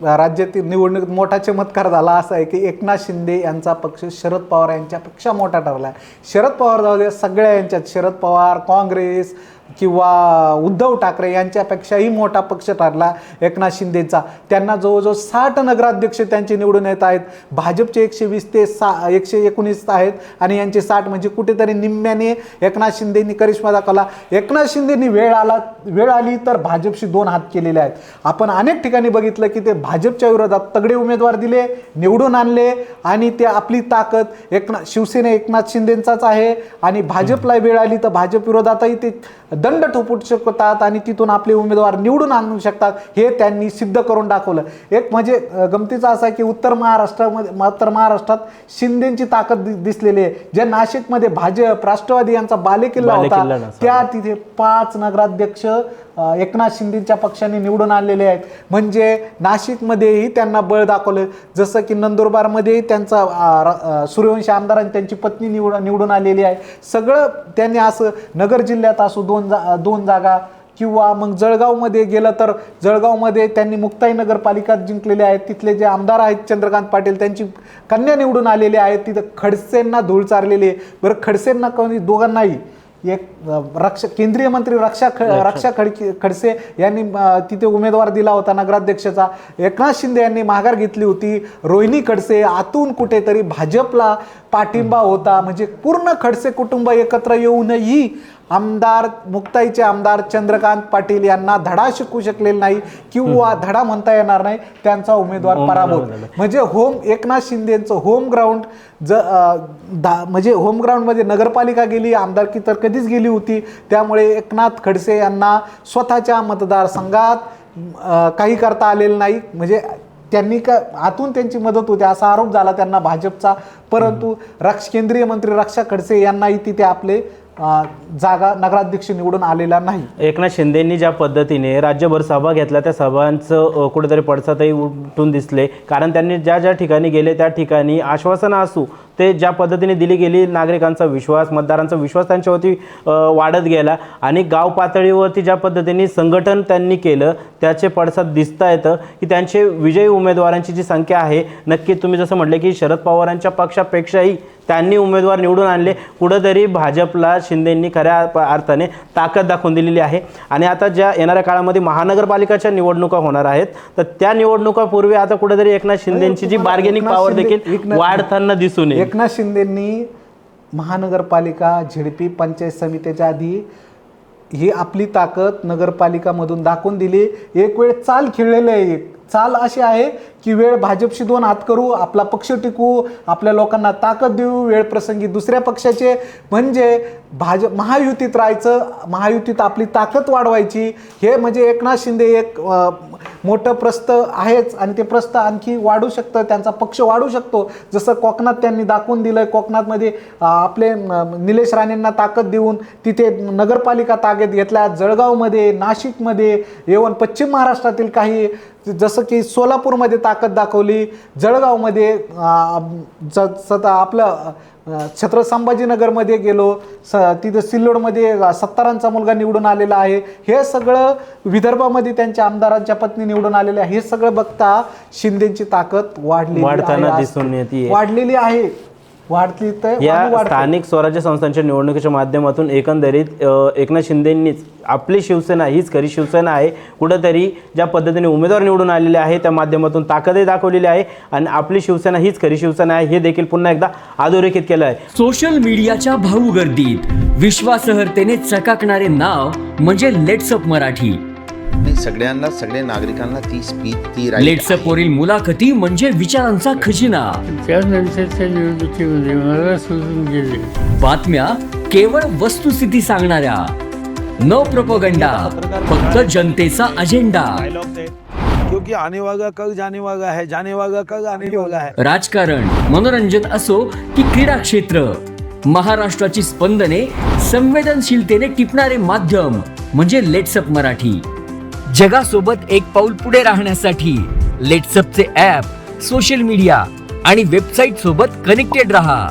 राज्यातील निवडणुकीत मोठा चमत्कार झाला असा आहे की एकनाथ शिंदे यांचा पक्ष शरद पवार यांच्यापेक्षा मोठा ठरला. शरद पवार जाऊ दे, सगळ्या यांच्यात शरद पवार, काँग्रेस किंवा उद्धव ठाकरे यांच्यापेक्षाही मोठा पक्ष ठरला एकनाथ शिंदेचा. त्यांना जवळजवळ 60 नगराध्यक्ष त्यांचे निवडून येत आहेत. भाजपचे 120 ते 119 आहेत आणि यांचे 60, म्हणजे कुठेतरी निम्म्याने एकनाथ शिंदेंनी करिश्मा दाखवला. एकनाथ शिंदेंनी वेळ आली तर भाजपशी 2 हात केलेले आहेत. आपण अनेक ठिकाणी बघितलं की ते भाजपच्या विरोधात तगडे उमेदवार दिले, निवडून आणले आणि ते आपली ताकद शिवसेना एकनाथ शिंदेंचाच आहे आणि भाजपला वेळ आली तर भाजप विरोधातही ते दंड ठोकू शकतात आणि तिथून आपले उमेदवार निवडून आणू शकतात. हे त्यांनी सिद्ध करून दाखवलं. एक म्हणजे गमतीचं असं आहे की उत्तर महाराष्ट्रात शिंदेची ताकद दिसलेली आहे. जे नाशिकमध्ये भाजप राष्ट्रवादी यांचा बालेकिल्ला होता, त्या तिथे 5 नगराध्यक्ष एकनाथ शिंदेच्या पक्षाने निवडून आणलेले आहेत. म्हणजे नाशिकमध्येही त्यांना बळ दाखवलं. जसं की नंदुरबारमध्येही त्यांचा सूर्यवंशी आमदारांनी त्यांची पत्नी निवडून आलेली आहे. सगळं त्यांनी असं नगर जिल्ह्यात असो 2 जागा किंवा मग जळगावमध्ये गेलं तर जळगावमध्ये त्यांनी मुक्ताई नगरपालिका जिंकलेले आहेत. तिथले जे आमदार आहेत चंद्रकांत पाटील त्यांची कन्या निवडून आलेले आहेत. तिथं खडसेंना धूळ चारलेली आहे. बरं, खडसेंना कोणी दोघांनाही एक केंद्रीय मंत्री रक्षा खडसे यांनी तिथे उमेदवार दिला होता नगराध्यक्षाचा. एकनाथ शिंदे यांनी माघार घेतली होती. रोहिणी खडसे आतून कुठेतरी भाजपला पाठिंबा होता. म्हणजे पूर्ण खडसे कुटुंब एकत्र येऊनही मुक्ताईचे आमदार चंद्रकांत पाटील यांना धडा शिकवू शकलेला नाही किंवा धडा म्हणता येणार नाही. त्यांचा उमेदवार पराभूत. म्हणजे एकनाथ शिंदेचं होम ग्राउंड म्हणजे होम ग्राउंडमध्ये नगरपालिका गेली, आमदारकी तर कधीच गेली होती. त्यामुळे एकनाथ खडसे यांना स्वतःच्या मतदारसंघात काही करता आलेलं नाही. म्हणजे त्यांनी आतून त्यांची मदत होती असा आरोप झाला त्यांना भाजपचा. परंतु केंद्रीय मंत्री रक्षा खडसे यांनाही तिथे आपले जागा नगराध्यक्ष निवडून आलेला नाही. एकनाथ शिंदेंनी ज्या पद्धतीने राज्यभर सभा घेतल्या त्या सभांचं कुठेतरी पडसादही उठून दिसले. कारण त्यांनी ज्या ठिकाणी गेले त्या ठिकाणी आश्वासनं असू ते ज्या पद्धतीने दिली गेली, नागरिकांचा विश्वास, मतदारांचा विश्वास त्यांच्यावरती वाढत गेला आणि गाव पातळीवरती ज्या पद्धतीने संघटन त्यांनी केलं त्याचे पडसाद दिसता येतं की त्यांचे विजयी उमेदवारांची जी संख्या आहे, नक्की तुम्ही जसं म्हटलं की शरद पवारांच्या पक्षापेक्षाही त्यांनी उमेदवार निवडून आणले. कुठंतरी भाजपला शिंदेंनी खऱ्या अर्थाने ताकद दाखवून दिलेली आहे. आणि आता ज्या येणाऱ्या काळामध्ये महानगरपालिकाच्या निवडणुका होणार आहेत तर त्या निवडणुकापूर्वी आता कुठेतरी एकनाथ शिंदेंची जी बार्गेनिंग पॉवर देखील वाढताना दिसून येईल. एकनाथ शिंदेंनी महानगरपालिका, झेडपी, पंचायत समितीच्या आधी ही आपली ताकद नगरपालिकामधून दाखवून दिली. एक वेळ चाल खेळलेलं आहे. चाल अशी आहे की वेळ भाजपशी 2 हात करू, आपला पक्ष टिकवू, आपल्या लोकांना ताकद देऊ, वेळ प्रसंगी दुसऱ्या पक्षाचे म्हणजे महायुतीत राहायचं, महायुतीत आपली ताकद वाढवायची. हे म्हणजे एकनाथ शिंदे एक मोठं प्रस्थ आहेच आणि ते प्रस्थ आणखी वाढू शकतं, त्यांचा पक्ष वाढू शकतो. जसं कोकणात त्यांनी दाखवून दिलं. कोकणातमध्ये आपले निलेश राणेंना ताकद देऊन तिथे नगरपालिका ताकद घेतल्या. जळगावमध्ये, नाशिकमध्ये, येऊन पश्चिम महाराष्ट्रातील काही जसं की सोलापूरमध्ये ताकद दाखवली. जळगावमध्ये आपलं छत्रपती संभाजीनगरमध्ये गेलो, तिथं सिल्लोडमध्ये सत्तारांचा मुलगा निवडून आलेला आहे. हे सगळं विदर्भामध्ये त्यांच्या आमदारांच्या पत्नी निवडून आलेल्या. हे सगळं बघता शिंदेची ताकद वाढताना दिसून येते, वाढलेली आहे. वाढली तर या स्थानिक स्वराज्य संस्थांच्या निवडणुकीच्या माध्यमातून एकंदरीत एकनाथ शिंदेंनीच आपली शिवसेना हीच खरी शिवसेना आहे. कुठंतरी ज्या पद्धतीने उमेदवार निवडून आलेले आहे त्या माध्यमातून ताकदही दाखवलेली आहे आणि आपली शिवसेना हीच खरी शिवसेना आहे हे देखील पुन्हा एकदा अधोरेखित केलं आहे. सोशल मीडियाच्या भाऊ गर्दीत विश्वासार्हतेने चकाकणारे नाव म्हणजे लेट्सअप मराठी. सगळ्या नागरिकांना ती स्पीच लेट्सअप वरील मुलाखती म्हणजे विचारांचा खजिना. त्यानंतरच्या निवडणुकीमध्ये मला सोडून गेले. बातम्या केवळ वस्तुस्थिती सांगणाऱ्या, न प्रोपगंडा, फक्त जनतेचा अजेंडा. क्योंकि आने वाला कल जाने वाला है, जाने वाला कल आने वाला है. राजकारण, मनोरंजन असो की क्रीडा क्षेत्र, महाराष्ट्राची स्पंदने संवेदनशीलतेने टिपणारे माध्यम म्हणजे लेट्सअप मराठी. जगासोबत एक पाऊल पुढे राहण्यासाठी लेट्सअपचे ॲप, सोशल मीडिया आणि वेबसाईट सोबत कनेक्टेड रहा.